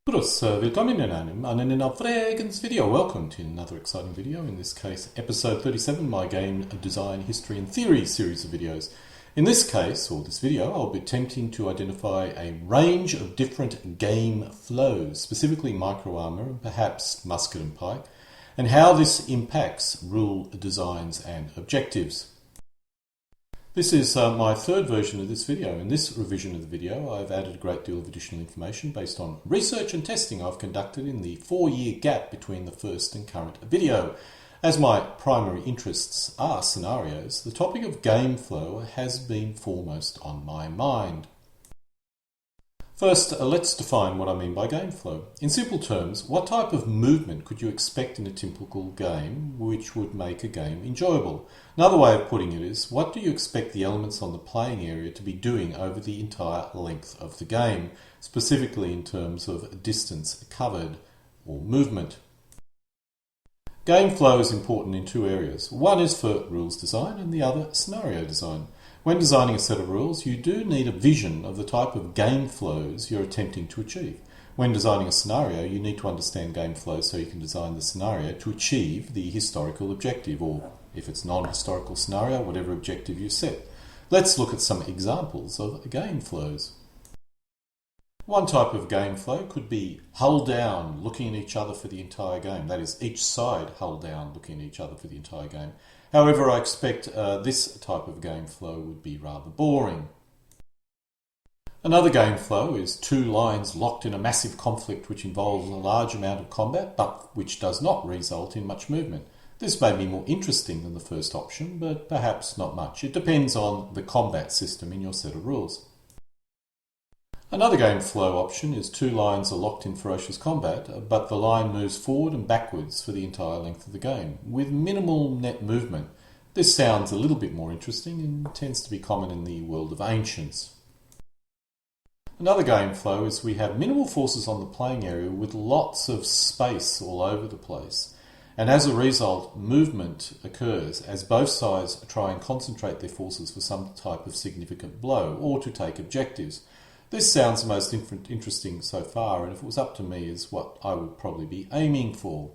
Willkommen in einem Fragens video. Welcome to another exciting video, in this case episode 37, my game design, history and theory series of videos. In this case, or this video, I'll be attempting to identify a range of different game flows, specifically micro armor and perhaps musket and pike, and how this impacts rule designs and objectives. This is my third version of this video. In this revision of the video, I've added a great deal of additional information based on research and testing I've conducted in the 4-year gap between the first and current video. As my primary interests are scenarios, the topic of game flow has been foremost on my mind. First, let's define what I mean by game flow. In simple terms, what type of movement could you expect in a typical game which would make a game enjoyable? Another way of putting it is, what do you expect the elements on the playing area to be doing over the entire length of the game, specifically in terms of distance covered or movement? Game flow is important in two areas. One is for rules design and the other scenario design. When designing a set of rules, you do need a vision of the type of game flows you're attempting to achieve. When designing a scenario, you need to understand game flows so you can design the scenario to achieve the historical objective, or if it's non-historical scenario, whatever objective you set. Let's look at some examples of game flows. One type of game flow could be hull down, looking at each other for the entire game. That is, each side hull down, looking at each other for the entire game. However, I expect this type of game flow would be rather boring. Another game flow is two lines locked in a massive conflict which involves a large amount of combat, but which does not result in much movement. This may be more interesting than the first option, but perhaps not much. It depends on the combat system in your set of rules. Another game flow option is two lines are locked in ferocious combat, but the line moves forward and backwards for the entire length of the game, with minimal net movement. This sounds a little bit more interesting and tends to be common in the world of ancients. Another game flow is we have minimal forces on the playing area with lots of space all over the place. And as a result, movement occurs as both sides try and concentrate their forces for some type of significant blow or to take objectives. This sounds the most interesting so far, and if it was up to me, is what I would probably be aiming for.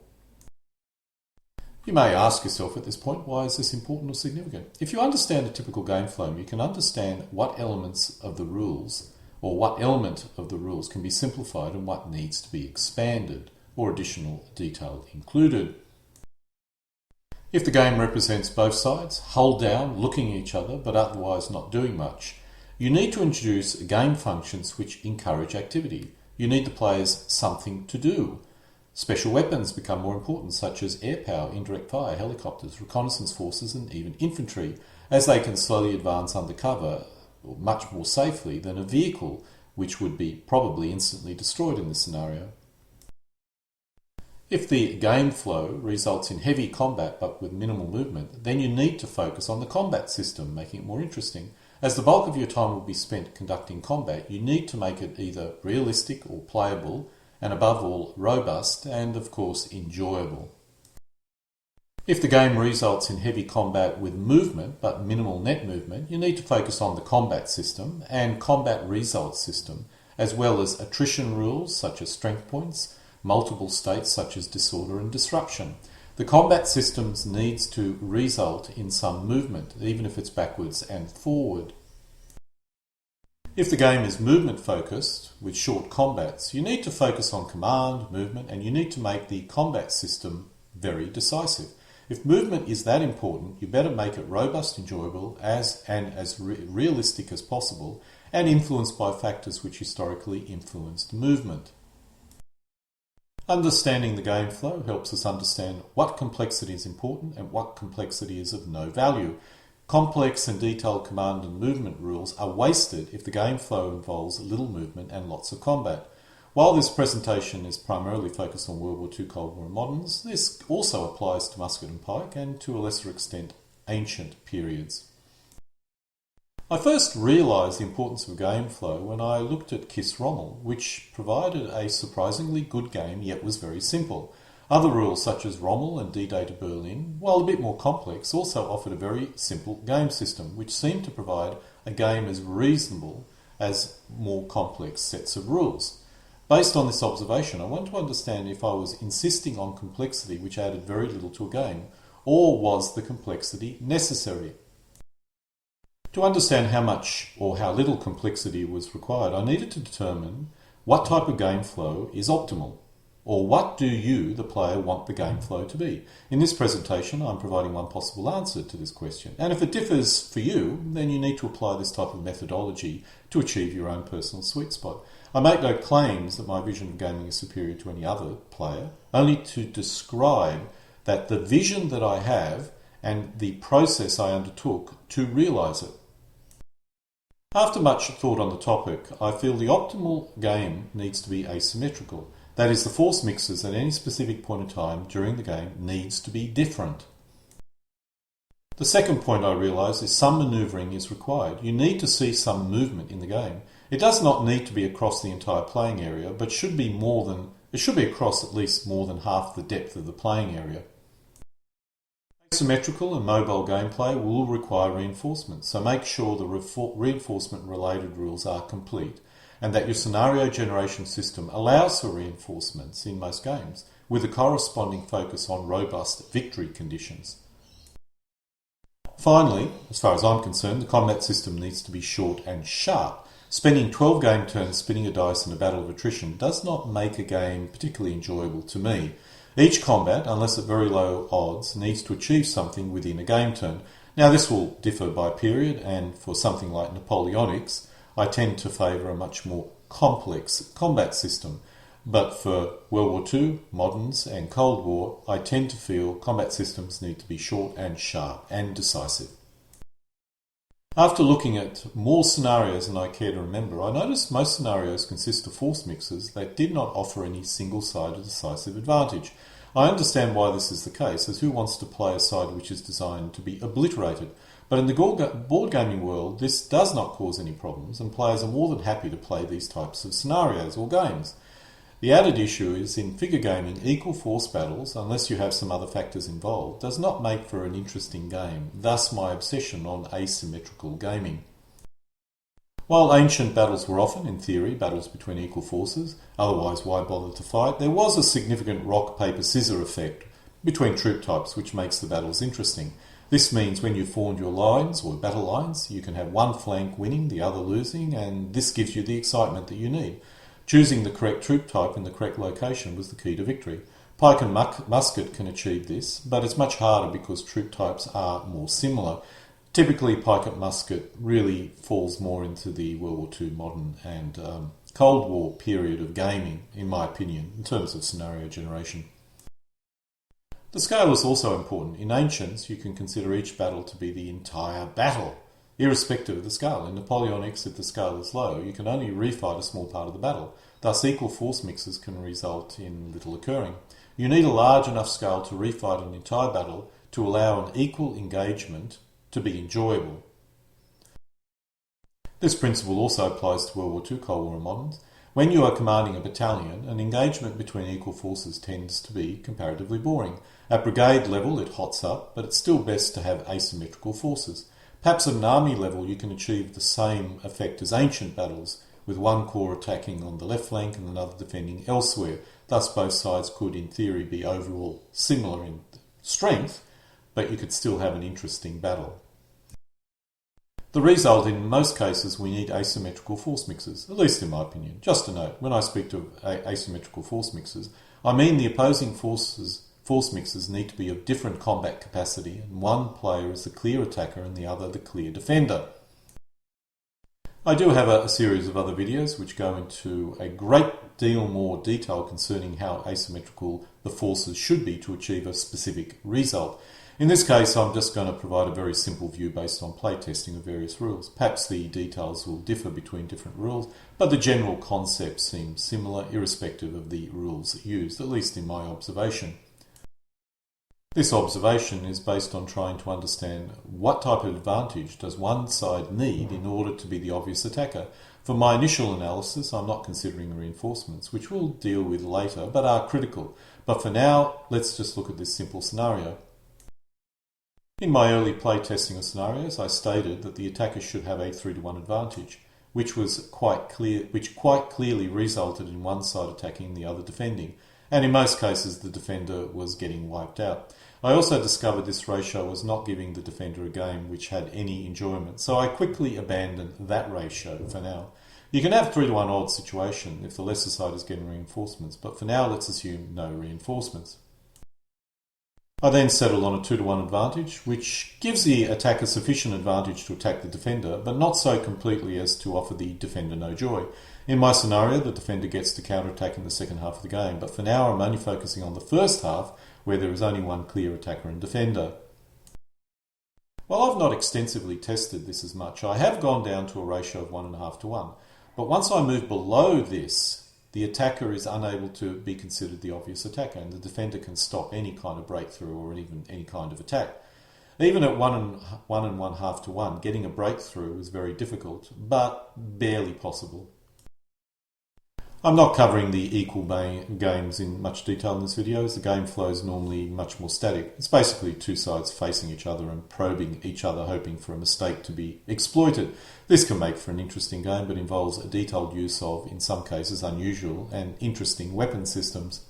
You may ask yourself at this point, why is this important or significant? If you understand a typical game flow, you can understand what elements of the rules, or what element of the rules can be simplified and what needs to be expanded, or additional detail included. If the game represents both sides, hull down, looking at each other, but otherwise not doing much, you need to introduce game functions which encourage activity. You need the players something to do. Special weapons become more important, such as air power, indirect fire, helicopters, reconnaissance forces and even infantry, as they can slowly advance undercover much more safely than a vehicle which would be probably instantly destroyed in this scenario. If the game flow results in heavy combat but with minimal movement, then you need to focus on the combat system, making it more interesting. As the bulk of your time will be spent conducting combat, you need to make it either realistic or playable, and above all, robust and, of course, enjoyable. If the game results in heavy combat with movement but minimal net movement, you need to focus on the combat system and combat results system, as well as attrition rules such as strength points, multiple states such as disorder and disruption. The combat systems needs to result in some movement, even if it's backwards and forward. If the game is movement focused, with short combats, you need to focus on command, movement, and you need to make the combat system very decisive. If movement is that important, you better make it robust, enjoyable, as realistic as possible, and influenced by factors which historically influenced movement. Understanding the game flow helps us understand what complexity is important and what complexity is of no value. Complex and detailed command and movement rules are wasted if the game flow involves little movement and lots of combat. While this presentation is primarily focused on World War II, Cold War and moderns, this also applies to musket and pike and to a lesser extent ancient periods. I first realised the importance of game flow when I looked at KISS Rommel, which provided a surprisingly good game yet was very simple. Other rules such as Rommel and D-Day to Berlin, while a bit more complex, also offered a very simple game system which seemed to provide a game as reasonable as more complex sets of rules. Based on this observation, I want to understand if I was insisting on complexity which added very little to a game, or was the complexity necessary? To understand how much or how little complexity was required, I needed to determine what type of game flow is optimal, or what do you, the player, want the game flow to be. In this presentation, I'm providing one possible answer to this question, and if it differs for you, then you need to apply this type of methodology to achieve your own personal sweet spot. I make no claims that my vision of gaming is superior to any other player, only to describe that the vision that I have and the process I undertook to realise it. After much thought on the topic, I feel the optimal game needs to be asymmetrical. That is, the force mixes at any specific point in time during the game needs to be different. The second point I realise is some manoeuvring is required. You need to see some movement in the game. It does not need to be across the entire playing area, but it should be across at least more than half the depth of the playing area. Asymmetrical and mobile gameplay will require reinforcement, so make sure the reinforcement-related rules are complete and that your scenario generation system allows for reinforcements in most games, with a corresponding focus on robust victory conditions. Finally, as far as I'm concerned, the combat system needs to be short and sharp. Spending 12 game turns spinning a dice in a battle of attrition does not make a game particularly enjoyable to me. Each combat, unless at very low odds, needs to achieve something within a game turn. Now this will differ by period, and for something like Napoleonics, I tend to favour a much more complex combat system. But for World War II, moderns and Cold War, I tend to feel combat systems need to be short and sharp and decisive. After looking at more scenarios than I care to remember, I noticed most scenarios consist of force mixes that did not offer any single-sided decisive advantage. I understand why this is the case, as who wants to play a side which is designed to be obliterated? But in the board gaming world, this does not cause any problems, and players are more than happy to play these types of scenarios or games. The added issue is in figure gaming, equal force battles, unless you have some other factors involved, does not make for an interesting game, thus my obsession on asymmetrical gaming. While ancient battles were often, in theory, battles between equal forces, otherwise why bother to fight, there was a significant rock, paper, scissor effect between troop types which makes the battles interesting. This means when you formed your lines or battle lines, you can have one flank winning, the other losing, and this gives you the excitement that you need. Choosing the correct troop type in the correct location was the key to victory. Pike and musket can achieve this, but it's much harder because troop types are more similar. Typically, pike and musket really falls more into the World War II modern and Cold War period of gaming, in my opinion, in terms of scenario generation. The scale is also important. In Ancients, you can consider each battle to be the entire battle, irrespective of the scale. In Napoleonics, if the scale is low, you can only refight a small part of the battle. Thus, equal force mixes can result in little occurring. You need a large enough scale to refight an entire battle to allow an equal engagement to be enjoyable. This principle also applies to World War II, Cold War and moderns. When you are commanding a battalion, an engagement between equal forces tends to be comparatively boring. At brigade level, it hots up, but it's still best to have asymmetrical forces. Perhaps at an army level you can achieve the same effect as ancient battles, with one corps attacking on the left flank and another defending elsewhere. Thus both sides could, in theory, be overall similar in strength, but you could still have an interesting battle. The result, in most cases, we need asymmetrical force mixes, at least in my opinion. Just a note, when I speak to asymmetrical force mixes, I mean the opposing force mixes need to be of different combat capacity, and one player is the clear attacker and the other the clear defender. I do have a series of other videos which go into a great deal more detail concerning how asymmetrical the forces should be to achieve a specific result. In this case, I'm just going to provide a very simple view based on playtesting of various rules. Perhaps the details will differ between different rules, but the general concept seems similar irrespective of the rules used, at least in my observation. This observation is based on trying to understand what type of advantage does one side need in order to be the obvious attacker. For my initial analysis, I'm not considering reinforcements, which we'll deal with later, but are critical. But for now, let's just look at this simple scenario. In my early playtesting of scenarios, I stated that the attacker should have a 3-to-1 advantage. which quite clearly resulted in one side attacking and the other defending, and in most cases the defender was getting wiped out. I also discovered this ratio was not giving the defender a game which had any enjoyment, so I quickly abandoned that ratio for now. You can have 3-to-1 odds situation if the lesser side is getting reinforcements, but for now let's assume no reinforcements. I then settled on a 2-to-1 advantage, which gives the attacker sufficient advantage to attack the defender, but not so completely as to offer the defender no joy. In my scenario, the defender gets to counterattack in the second half of the game, but for now I'm only focusing on the first half, where there is only one clear attacker and defender. While I've not extensively tested this as much, I have gone down to a ratio of 1.5 to 1. But once I move below this, the attacker is unable to be considered the obvious attacker, and the defender can stop any kind of breakthrough or even any kind of attack. Even at 1.5 to 1, getting a breakthrough is very difficult, but barely possible. I'm not covering the equal games in much detail in this video, as the game flow is normally much more static. It's basically two sides facing each other and probing each other, hoping for a mistake to be exploited. This can make for an interesting game, but involves a detailed use of, in some cases, unusual and interesting weapon systems.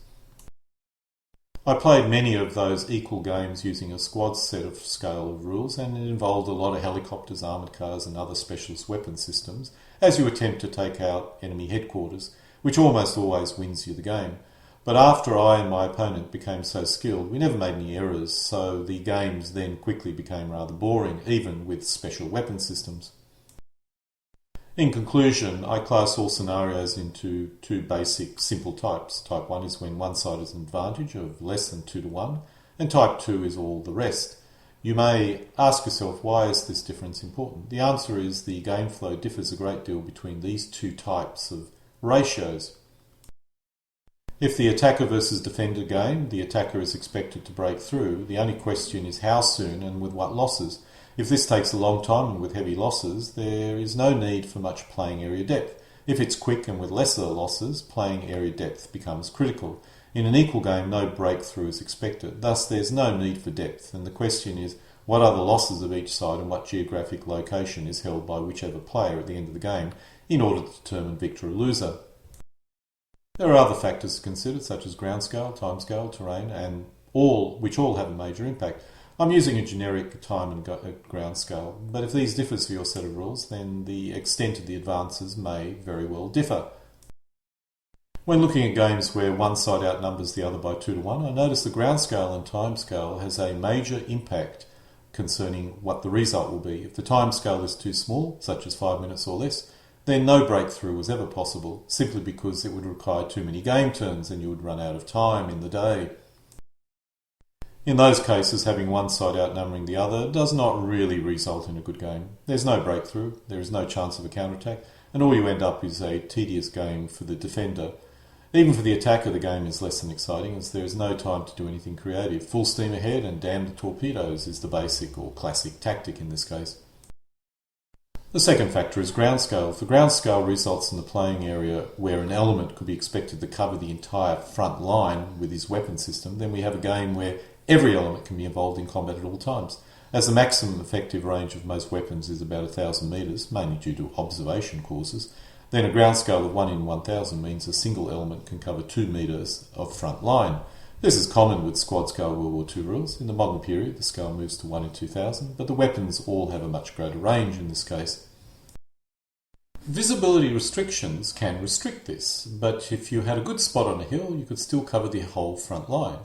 I played many of those equal games using a squad set of scale of rules, and it involved a lot of helicopters, armoured cars and other specialist weapon systems as you attempt to take out enemy headquarters, which almost always wins you the game. But after I and my opponent became so skilled, we never made any errors, so the games then quickly became rather boring, even with special weapon systems. In conclusion, I class all scenarios into two basic simple types. Type 1 is when one side has an advantage of less than 2 to 1, and type 2 is all the rest. You may ask yourself, why is this difference important? The answer is the game flow differs a great deal between these two types of ratios. If the attacker versus defender game, the attacker is expected to break through. The only question is how soon and with what losses. If this takes a long time and with heavy losses, there is no need for much playing area depth. If it's quick and with lesser losses, playing area depth becomes critical. In an equal game, no breakthrough is expected. Thus, there's no need for depth, and the question is, what are the losses of each side and what geographic location is held by whichever player at the end of the game in order to determine victor or loser. There are other factors to consider, such as ground scale, time scale, terrain, and which all have a major impact. I'm using a generic time and ground scale, but if these differs for your set of rules, then the extent of the advances may very well differ. When looking at games where one side outnumbers the other by 2 to 1, I notice the ground scale and time scale has a major impact concerning what the result will be. If the time scale is too small, such as 5 minutes or less, then no breakthrough was ever possible, simply because it would require too many game turns and you would run out of time in the day. In those cases, having one side outnumbering the other does not really result in a good game. There's no breakthrough, there is no chance of a counterattack, and all you end up is a tedious game for the defender. Even for the attacker, the game is less than exciting, as there is no time to do anything creative. Full steam ahead and damn the torpedoes is the basic or classic tactic in this case. The second factor is ground scale. If the ground scale results in the playing area where an element could be expected to cover the entire front line with his weapon system, then we have a game where every element can be involved in combat at all times. As the maximum effective range of most weapons is about 1,000 metres, mainly due to observation courses, then a ground scale of 1 in 1,000 means a single element can cover 2 metres of front line. This is common with squad scale World War II rules. In the modern period, the scale moves to 1 in 2,000, but the weapons all have a much greater range in this case. Visibility restrictions can restrict this, but if you had a good spot on a hill, you could still cover the whole front line.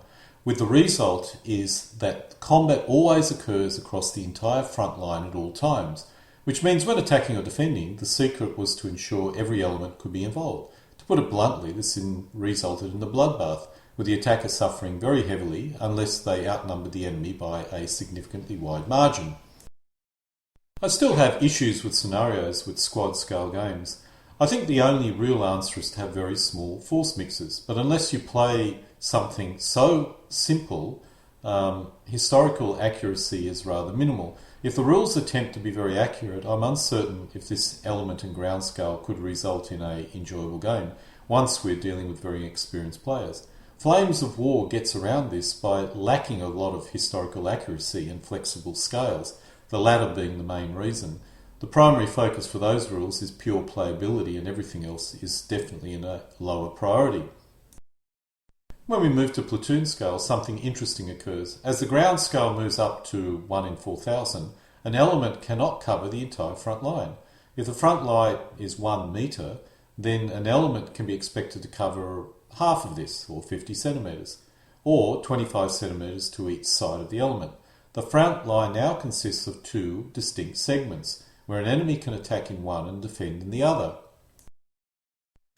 With the result is that combat always occurs across the entire front line at all times, which means when attacking or defending, the secret was to ensure every element could be involved. To put it bluntly, this resulted in a bloodbath, with the attacker suffering very heavily unless they outnumbered the enemy by a significantly wide margin. I still have issues with scenarios with squad scale games. I think the only real answer is to have very small force mixes, but unless you play something so simple, historical accuracy is rather minimal. If the rules attempt to be very accurate, I'm uncertain if this element and ground scale could result in an enjoyable game, once we're dealing with very experienced players. Flames of War gets around this by lacking a lot of historical accuracy and flexible scales, the latter being the main reason. The primary focus for those rules is pure playability, and everything else is definitely in a lower priority. When we move to platoon scale, something interesting occurs. As the ground scale moves up to 1 in 4,000, an element cannot cover the entire front line. If the front line is 1 metre, then an element can be expected to cover half of this, or 50 centimetres, or 25 centimetres to each side of the element. The front line now consists of 2 distinct segments, where an enemy can attack in one and defend in the other.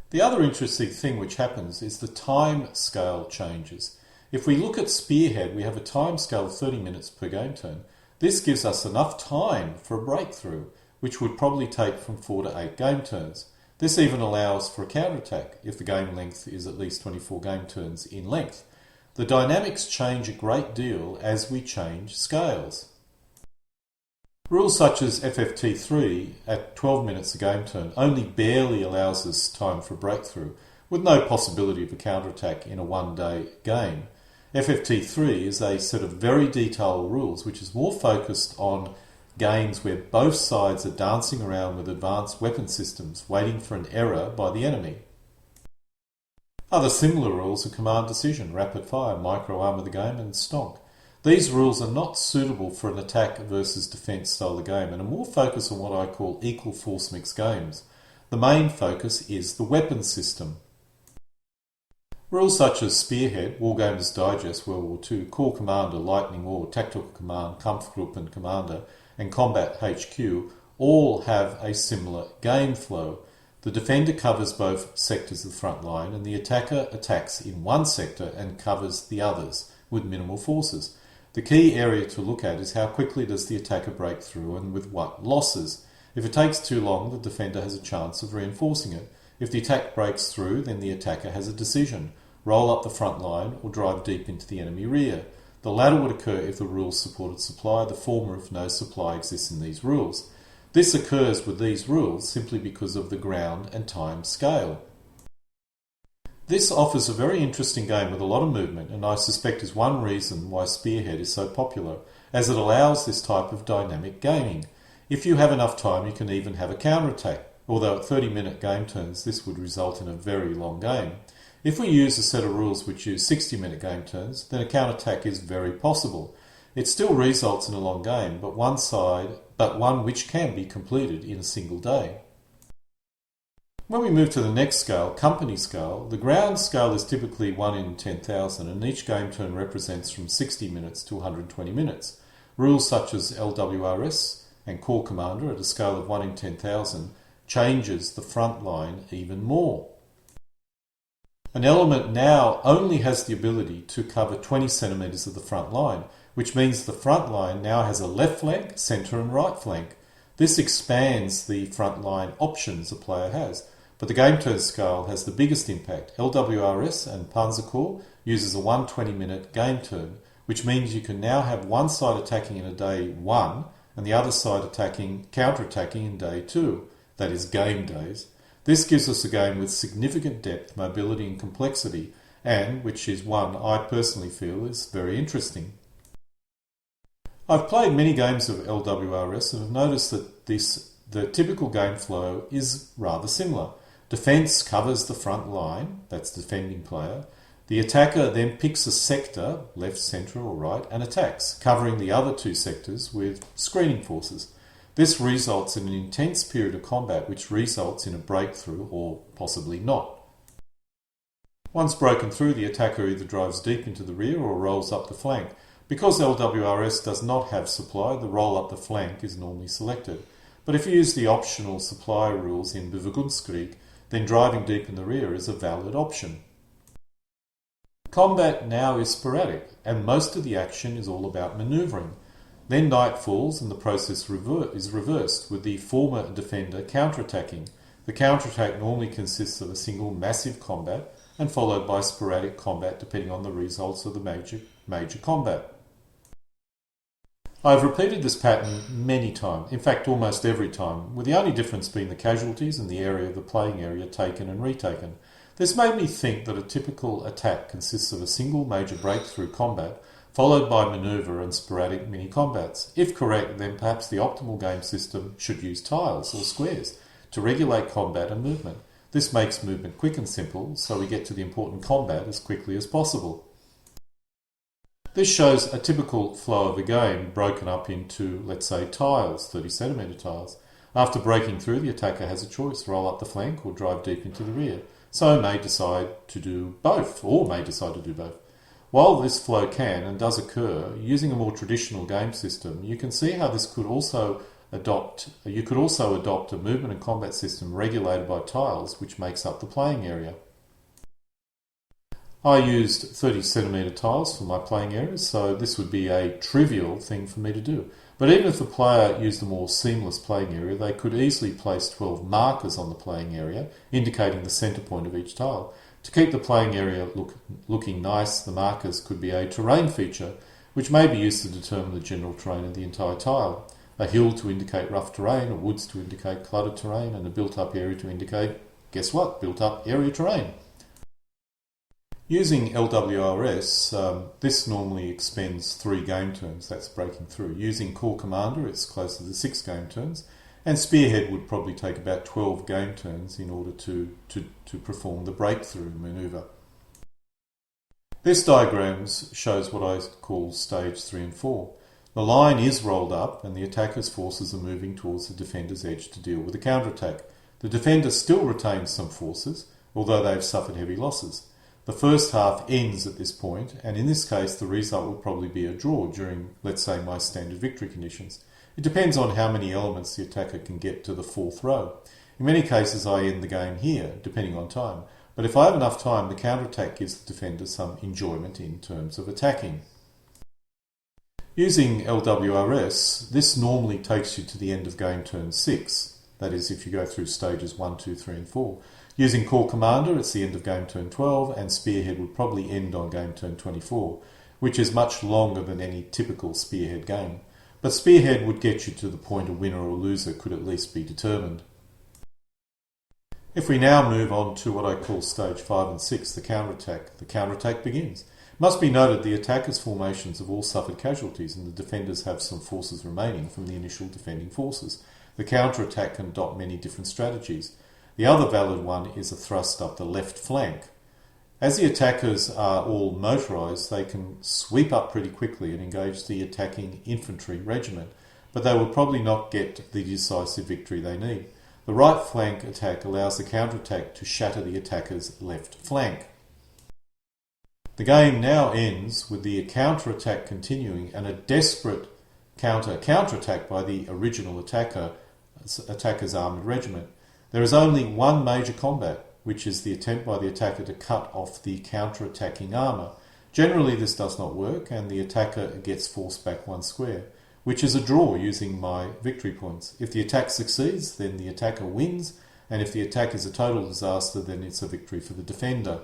The other interesting thing which happens is the time scale changes. If we look at Spearhead, we have a time scale of 30 minutes per game turn. This gives us enough time for a breakthrough, which would probably take from 4 to 8 game turns. This even allows for a counterattack if the game length is at least 24 game turns in length. The dynamics change a great deal as we change scales. Rules such as FFT3 at 12 minutes a game turn only barely allows us time for breakthrough, with no possibility of a counterattack in a one-day game. FFT3 is a set of very detailed rules which is more focused on games where both sides are dancing around with advanced weapon systems, waiting for an error by the enemy. Other similar rules are command decision, rapid fire, micro armor the game, and stonk. These rules are not suitable for an attack versus defence style of game and are more focused on what I call equal force mix games. The main focus is the weapon system. Rules such as Spearhead, Wargamers Digest, World War II, Corps Commander, Lightning War, Tactical Command, Kampfgruppen Commander, and Combat HQ all have a similar game flow. The defender covers both sectors of the front line, and the attacker attacks in one sector and covers the others with minimal forces. The key area to look at is how quickly does the attacker break through and with what losses. If it takes too long, the defender has a chance of reinforcing it. If the attack breaks through, then the attacker has a decision: roll up the front line or drive deep into the enemy rear. The latter would occur if the rules supported supply, the former if no supply exists in these rules. This occurs with these rules simply because of the ground and time scale. This offers a very interesting game with a lot of movement, and I suspect is one reason why Spearhead is so popular, as it allows this type of dynamic gaming. If you have enough time, you can even have a counterattack, although at 30-minute game turns this would result in a very long game. If we use a set of rules which use 60-minute game turns, then a counterattack is very possible. It still results in a long game, but one which can be completed in a single day. When we move to the next scale, company scale, the ground scale is typically 1 in 10,000, and each game turn represents from 60 minutes to 120 minutes. Rules such as LWRS and Corps Commander at a scale of 1 in 10,000 changes the front line even more. An element now only has the ability to cover 20 centimetres of the front line, which means the front line now has a left flank, centre and right flank. This expands the front line options a player has, but the game turn scale has the biggest impact. LWRS and Panzer Corps uses a 120-minute game turn, which means you can now have one side attacking in a day 1 and the other side counter-attacking in day 2, that is game days. This gives us a game with significant depth, mobility and complexity, and which is one I personally feel is very interesting. I've played many games of LWRS and have noticed that the typical game flow is rather similar. Defence covers the front line, that's the defending player. The attacker then picks a sector, left, centre or right, and attacks, covering the other two sectors with screening forces. This results in an intense period of combat which results in a breakthrough or possibly not. Once broken through, the attacker either drives deep into the rear or rolls up the flank. Because LWRS does not have supply, the roll up the flank is normally selected. But if you use the optional supply rules in Bewegungskrieg, then driving deep in the rear is a valid option. Combat now is sporadic, and most of the action is all about manoeuvring. Then night falls and the process is reversed, with the former defender counterattacking. The counterattack normally consists of a single massive combat and followed by sporadic combat depending on the results of the major combat. I've repeated this pattern many times, in fact almost every time, with the only difference being the casualties and the area of the playing area taken and retaken. This made me think that a typical attack consists of a single major breakthrough combat followed by manoeuvre and sporadic mini-combats. If correct, then perhaps the optimal game system should use tiles or squares to regulate combat and movement. This makes movement quick and simple, so we get to the important combat as quickly as possible. This shows a typical flow of a game broken up into, let's say, tiles, 30cm tiles. After breaking through, the attacker has a choice: roll up the flank or drive deep into the rear. So may decide to do both, or may decide to do both. While this flow can and does occur, using a more traditional game system, you can see how this could also adopt a movement and combat system regulated by tiles, which makes up the playing area. I used 30cm tiles for my playing areas, so this would be a trivial thing for me to do. But even if the player used a more seamless playing area, they could easily place 12 markers on the playing area, indicating the centre point of each tile. To keep the playing area looking nice, the markers could be a terrain feature, which may be used to determine the general terrain of the entire tile. A hill to indicate rough terrain, or woods to indicate cluttered terrain, and a built-up area to indicate, guess what, built-up area terrain. Using LWRS, this normally expends 3 game turns, that's breaking through. Using Core Commander, it's closer to 6 game turns, and Spearhead would probably take about 12 game turns in order to perform the breakthrough manoeuvre. This diagram shows what I call stage 3 and 4. The line is rolled up and the attacker's forces are moving towards the defender's edge to deal with a counterattack. The defender still retains some forces, although they have suffered heavy losses. The first half ends at this point, and in this case the result will probably be a draw during, let's say, my standard victory conditions. It depends on how many elements the attacker can get to the 4th row. In many cases I end the game here, depending on time, but if I have enough time, the counterattack gives the defender some enjoyment in terms of attacking. Using LWRS, this normally takes you to the end of game turn 6, that is if you go through stages 1, 2, 3 and 4. Using Core Commander, it's the end of game turn 12, and Spearhead would probably end on game turn 24, which is much longer than any typical Spearhead game. But Spearhead would get you to the point a winner or loser could at least be determined. If we now move on to what I call stage 5 and 6, the counterattack begins. It must be noted the attacker's formations have all suffered casualties and the defenders have some forces remaining from the initial defending forces. The counterattack can adopt many different strategies. The other valid one is a thrust up the left flank. As the attackers are all motorised, they can sweep up pretty quickly and engage the attacking infantry regiment, but they will probably not get the decisive victory they need. The right flank attack allows the counterattack to shatter the attacker's left flank. The game now ends with the counterattack continuing and a desperate counterattack by the original attacker's armoured regiment. There is only one major combat, which is the attempt by the attacker to cut off the counter-attacking armour. Generally this does not work and the attacker gets forced back 1 square, which is a draw using my victory points. If the attack succeeds, then the attacker wins, and if the attack is a total disaster, then it's a victory for the defender.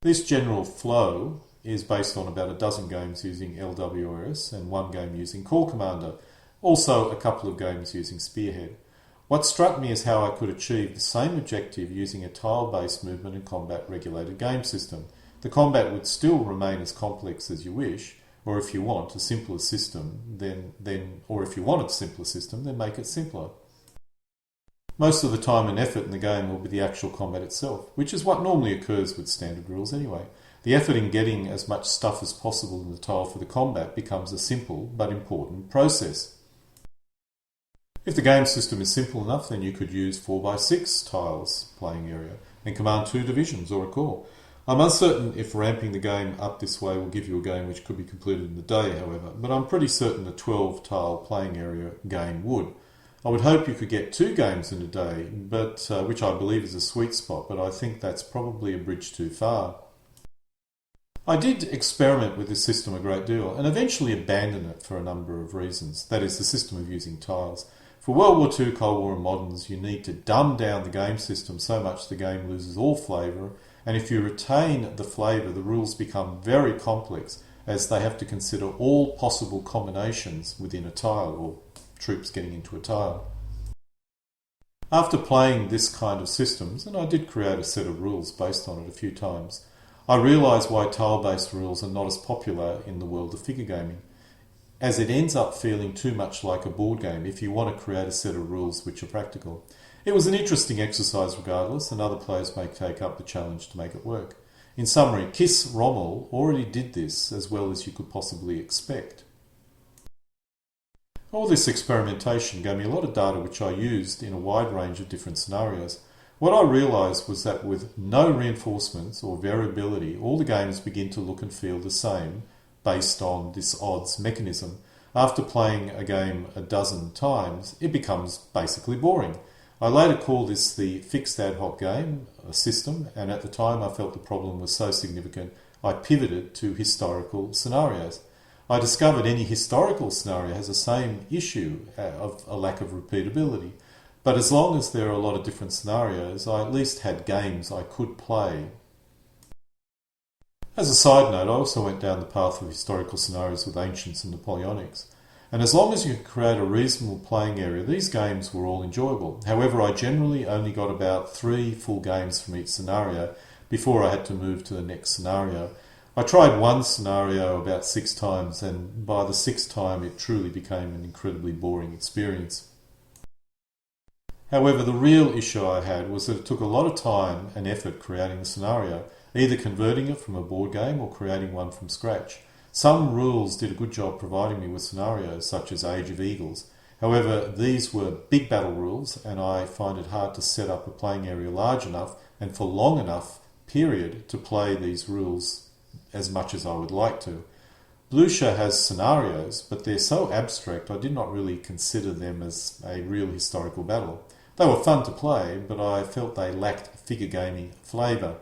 This general flow is based on about a dozen games using LWRS and 1 game using Core Commander, also a couple of games using Spearhead. What struck me is how I could achieve the same objective using a tile-based movement and combat regulated game system. The combat would still remain as complex as you wish, or if you want a simpler system, then make it simpler. Most of the time and effort in the game will be the actual combat itself, which is what normally occurs with standard rules anyway. The effort in getting as much stuff as possible in the tile for the combat becomes a simple but important process. If the game system is simple enough, then you could use 4x6 tiles playing area and command 2 divisions or a corps. I'm uncertain if ramping the game up this way will give you a game which could be completed in the day, however, but I'm pretty certain a 12 tile playing area game would. I would hope you could get 2 games in a day, but which I believe is a sweet spot, but I think that's probably a bridge too far. I did experiment with this system a great deal and eventually abandoned it for a number of reasons, that is the system of using tiles. For World War II, Cold War and moderns, you need to dumb down the game system so much the game loses all flavour, and if you retain the flavour, the rules become very complex as they have to consider all possible combinations within a tile or troops getting into a tile. After playing this kind of systems, and I did create a set of rules based on it a few times, I realise why tile-based rules are not as popular in the world of figure gaming, as it ends up feeling too much like a board game if you want to create a set of rules which are practical. It was an interesting exercise regardless, and other players may take up the challenge to make it work. In summary, Kiss Rommel already did this as well as you could possibly expect. All this experimentation gave me a lot of data which I used in a wide range of different scenarios. What I realised was that with no reinforcements or variability, all the games begin to look and feel the same based on this odds mechanism. After playing a game a dozen times, it becomes basically boring. I later called this the fixed ad hoc game system, and at the time I felt the problem was so significant I pivoted to historical scenarios. I discovered any historical scenario has the same issue of a lack of repeatability, but as long as there are a lot of different scenarios, I at least had games I could play. As a side note, I also went down the path of historical scenarios with Ancients and Napoleonics, and as long as you could create a reasonable playing area, these games were all enjoyable. However, I generally only got about 3 full games from each scenario before I had to move to the next scenario. I tried one scenario about 6 times, and by the 6th time it truly became an incredibly boring experience. However, the real issue I had was that it took a lot of time and effort creating the scenario, either converting it from a board game or creating one from scratch. Some rules did a good job providing me with scenarios, such as Age of Eagles. However, these were big battle rules, and I find it hard to set up a playing area large enough and for long enough period to play these rules as much as I would like to. Bitchute has scenarios, but they're so abstract I did not really consider them as a real historical battle. They were fun to play, but I felt they lacked figure gaming flavour.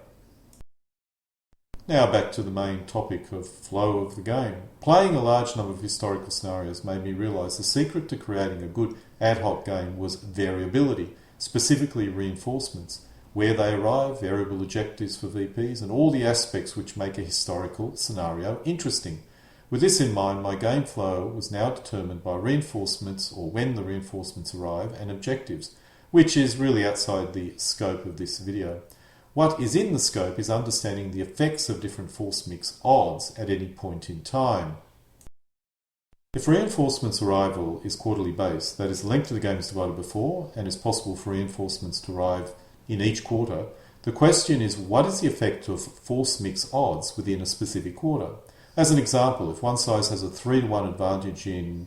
Now back to the main topic of flow of the game. Playing a large number of historical scenarios made me realise the secret to creating a good ad hoc game was variability, specifically reinforcements, where they arrive, variable objectives for VPs, and all the aspects which make a historical scenario interesting. With this in mind, my game flow was now determined by reinforcements, or when the reinforcements arrive, and objectives, which is really outside the scope of this video. What is in the scope is understanding the effects of different force mix odds at any point in time. If reinforcements arrival is quarterly based, that is, the length of the game is divided by 4 and it's possible for reinforcements to arrive in each quarter, the question is, what is the effect of force mix odds within a specific quarter? As an example, if one side has a 3-to-1 advantage in,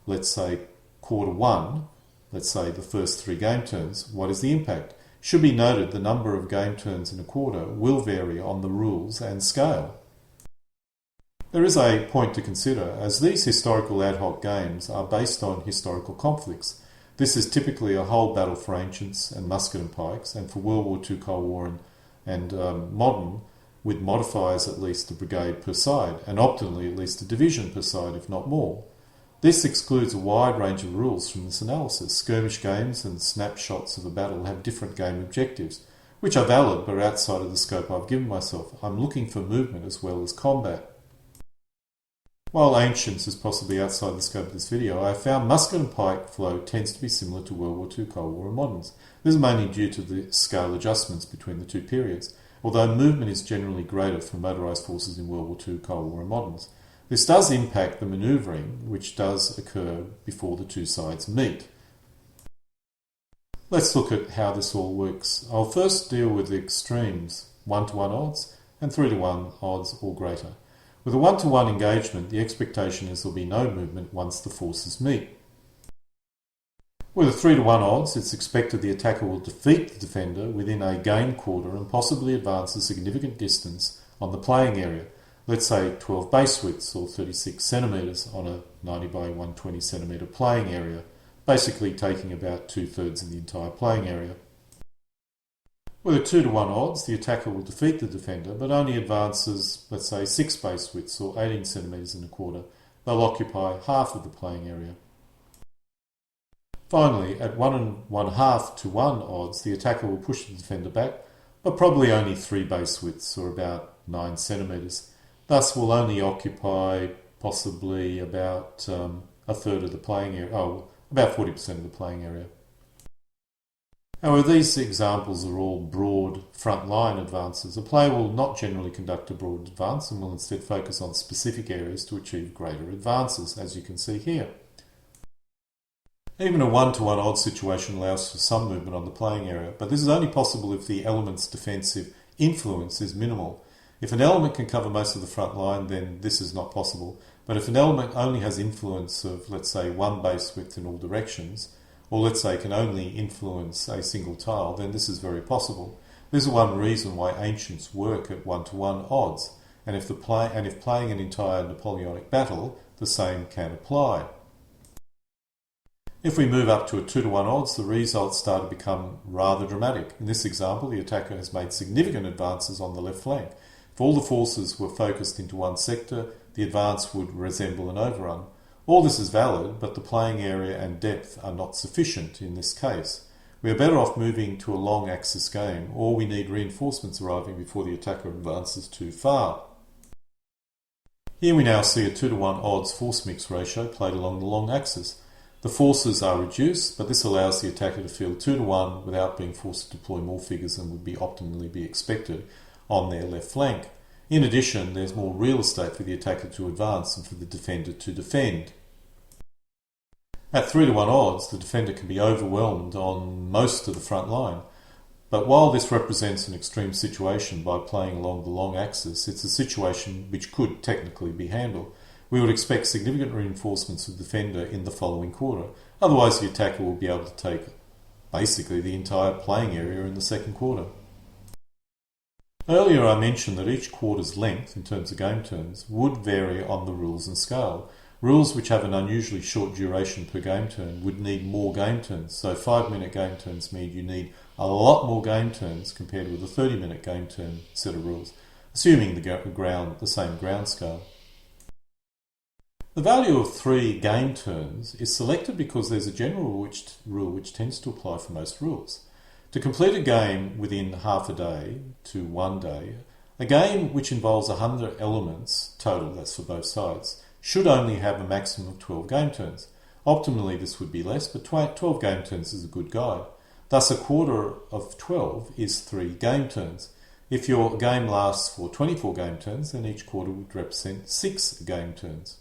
let's say, quarter 1, let's say the first 3 game turns, what is the impact? Should be noted the number of game turns in a quarter will vary on the rules and scale. There is a point to consider, as these historical ad hoc games are based on historical conflicts. This is typically a whole battle for Ancients and Musket and Pikes, and for World War II, Cold War and Modern, with modifiers at least a brigade per side, and optimally at least a division per side, if not more. This excludes a wide range of rules from this analysis. Skirmish games and snapshots of a battle have different game objectives, which are valid but are outside of the scope I've given myself. I'm looking for movement as well as combat. While Ancients is possibly outside the scope of this video, I have found Musket and Pike flow tends to be similar to World War II, Cold War and Moderns. This is mainly due to the scale adjustments between the two periods, although movement is generally greater for motorised forces in World War II, Cold War and Moderns. This does impact the manoeuvring, which does occur before the two sides meet. Let's look at how this all works. I'll first deal with the extremes, 1-to-1 odds and 3-to-1 odds or greater. With a 1-to-1 engagement, the expectation is there will be no movement once the forces meet. With a 3-to-1 odds, it's expected the attacker will defeat the defender within a game quarter and possibly advance a significant distance on the playing area. Let's say 12 base widths or 36 centimetres on a 90 by 120 centimetre playing area, basically taking about 2/3 of the entire playing area. With a 2-to-1 odds, the attacker will defeat the defender but only advances, let's say, 6 base widths or 18 centimetres and a quarter. They'll occupy half of the playing area. Finally, at 1.5-to-1 odds, the attacker will push the defender back, but probably only 3 base widths or about 9 centimetres. Thus will only occupy possibly about a third of the playing area, about 40% of the playing area. However, these examples are all broad front-line advances. A player will not generally conduct a broad advance and will instead focus on specific areas to achieve greater advances, as you can see here. Even a 1-to-1 odds situation allows for some movement on the playing area, but this is only possible if the element's defensive influence is minimal. If an element can cover most of the front line, then this is not possible. But if an element only has influence of, let's say, one base width in all directions, or let's say can only influence a single tile, then this is very possible. This is one reason why ancients work at 1-to-1 odds, and if playing an entire Napoleonic battle, the same can apply. If we move up to a 2-to-1 odds, the results start to become rather dramatic. In this example, the attacker has made significant advances on the left flank. If all the forces were focused into one sector, the advance would resemble an overrun. All this is valid, but the playing area and depth are not sufficient in this case. We are better off moving to a long axis game, or we need reinforcements arriving before the attacker advances too far. Here we now see a 2-to-1 odds force mix ratio played along the long axis. The forces are reduced, but this allows the attacker to field 2-to-1 without being forced to deploy more figures than would be optimally be expected on their left flank. In addition, there's more real estate for the attacker to advance and for the defender to defend. At 3-to-1 odds, the defender can be overwhelmed on most of the front line. But while this represents an extreme situation by playing along the long axis, it's a situation which could technically be handled. We would expect significant reinforcements of the defender in the following quarter. Otherwise, the attacker will be able to take basically the entire playing area in the second quarter. Earlier I mentioned that each quarter's length, in terms of game turns, would vary on the rules and scale. Rules which have an unusually short duration per game turn would need more game turns, so 5-minute game turns mean you need a lot more game turns compared with a 30-minute game turn set of rules, assuming the same ground scale. The value of 3 game turns is selected because there's a general rule which tends to apply for most rules. To complete a game within half a day to 1 day, a game which involves 100 elements total, that's for both sides, should only have a maximum of 12 game turns. Optimally this would be less, but 12 game turns is a good guide. Thus a quarter of 12 is 3 game turns. If your game lasts for 24 game turns, then each quarter would represent 6 game turns.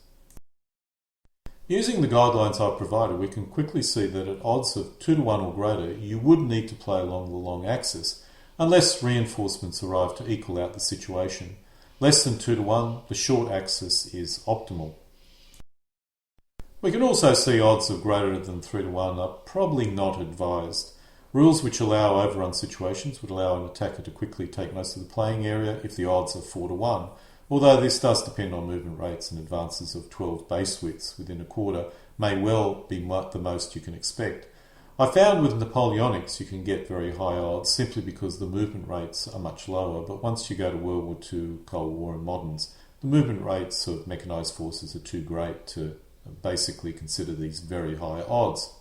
Using the guidelines I've provided, we can quickly see that at odds of 2-to-1 or greater, you would need to play along the long axis, unless reinforcements arrive to equal out the situation. Less than 2-to-1, the short axis is optimal. We can also see odds of greater than 3-to-1 are probably not advised. Rules which allow overrun situations would allow an attacker to quickly take most of the playing area if the odds are 4-to-1. Although this does depend on movement rates, and advances of 12 base widths within a quarter may well be the most you can expect. I found with Napoleonics you can get very high odds simply because the movement rates are much lower, but once you go to World War II, Cold War and moderns, the movement rates of mechanised forces are too great to basically consider these very high odds.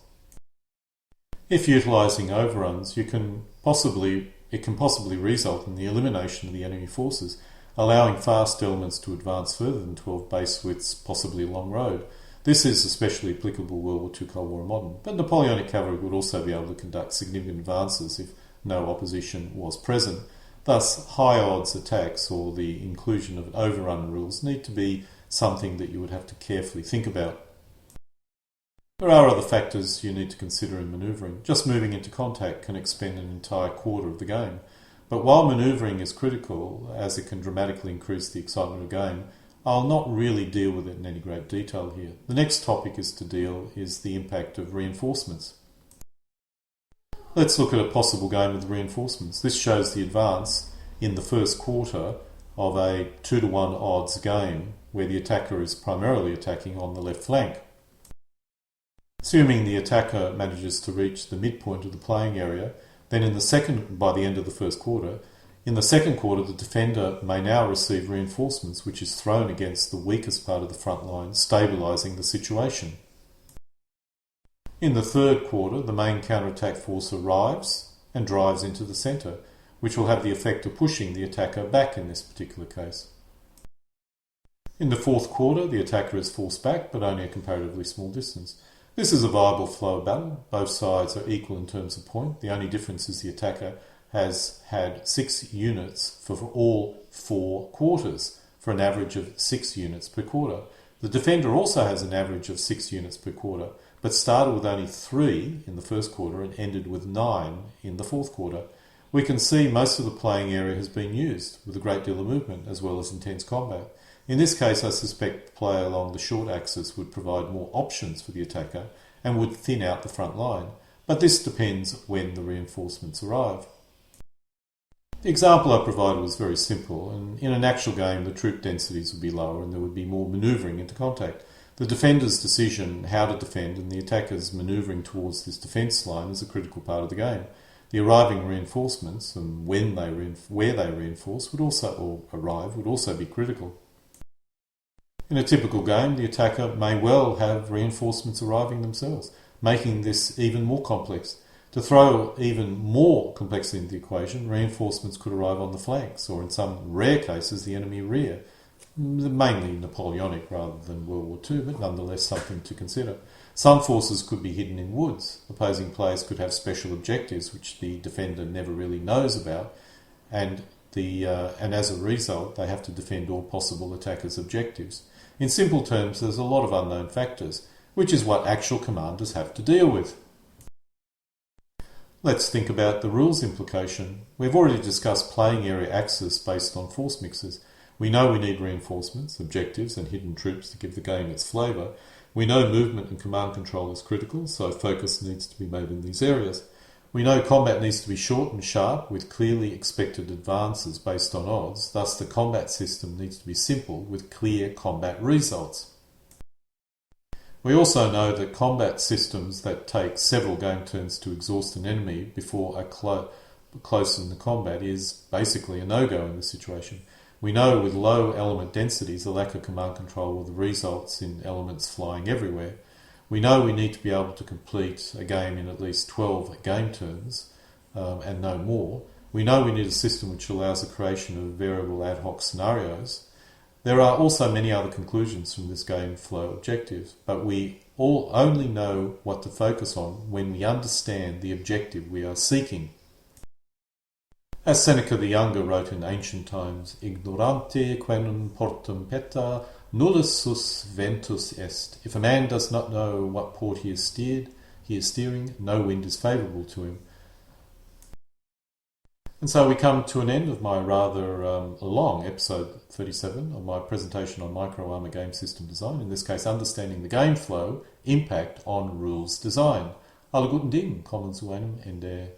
If utilising overruns, it can possibly result in the elimination of the enemy forces, allowing fast elements to advance further than 12 base widths, possibly a long road. This is especially applicable World War II, Cold War and modern, but Napoleonic cavalry would also be able to conduct significant advances if no opposition was present. Thus, high odds attacks or the inclusion of overrun rules need to be something that you would have to carefully think about. There are other factors you need to consider in manoeuvring. Just moving into contact can expend an entire quarter of the game. But while manoeuvring is critical, as it can dramatically increase the excitement of the game, I'll not really deal with it in any great detail here. The next topic is the impact of reinforcements. Let's look at a possible game with reinforcements. This shows the advance in the first quarter of a 2-to-1 odds game where the attacker is primarily attacking on the left flank. Assuming the attacker manages to reach the midpoint of the playing area, then by the end of the first quarter, in the second quarter the defender may now receive reinforcements which is thrown against the weakest part of the front line, stabilising the situation. In the third quarter, the main counterattack force arrives and drives into the centre, which will have the effect of pushing the attacker back in this particular case. In the fourth quarter, the attacker is forced back, but only a comparatively small distance. This is a viable flow of battle. Both sides are equal in terms of point. The only difference is the attacker has had 6 units for all 4 quarters, for an average of 6 units per quarter. The defender also has an average of 6 units per quarter, but started with only 3 in the first quarter and ended with 9 in the fourth quarter. We can see most of the playing area has been used, with a great deal of movement as well as intense combat. In this case, I suspect play along the short axis would provide more options for the attacker and would thin out the front line, but this depends when the reinforcements arrive. The example I provided was very simple, and in an actual game the troop densities would be lower and there would be more manoeuvring into contact. The defender's decision how to defend and the attacker's manoeuvring towards this defence line is a critical part of the game. The arriving reinforcements and where they reinforce would also be critical. In a typical game, the attacker may well have reinforcements arriving themselves, making this even more complex. To throw even more complexity into the equation, reinforcements could arrive on the flanks, or in some rare cases, the enemy rear. Mainly Napoleonic rather than World War II, but nonetheless something to consider. Some forces could be hidden in woods. Opposing players could have special objectives which the defender never really knows about, and as a result, they have to defend all possible attackers' objectives. In simple terms, there's a lot of unknown factors, which is what actual commanders have to deal with. Let's think about the rules implication. We've already discussed playing area axis based on force mixes. We know we need reinforcements, objectives and hidden troops to give the game its flavour. We know movement and command control is critical, so focus needs to be made in these areas. We know combat needs to be short and sharp with clearly expected advances based on odds, thus the combat system needs to be simple with clear combat results. We also know that combat systems that take several game turns to exhaust an enemy before close in the combat is basically a no-go in this situation. We know with low element densities, a lack of command control will results in elements flying everywhere. We know we need to be able to complete a game in at least 12 game turns and no more. We know we need a system which allows the creation of variable ad hoc scenarios. There are also many other conclusions from this game flow objective, but we all only know what to focus on when we understand the objective we are seeking. As Seneca the Younger wrote in ancient times, ignorante quenum portum peta, nullus sus ventus est. If a man does not know what port he is steering, no wind is favourable to him. And so we come to an end of my rather long episode 37 of my presentation on micro armour game system design, in this case understanding the game flow, impact on rules design. Alle guten Dingen kommen zu einem Ende.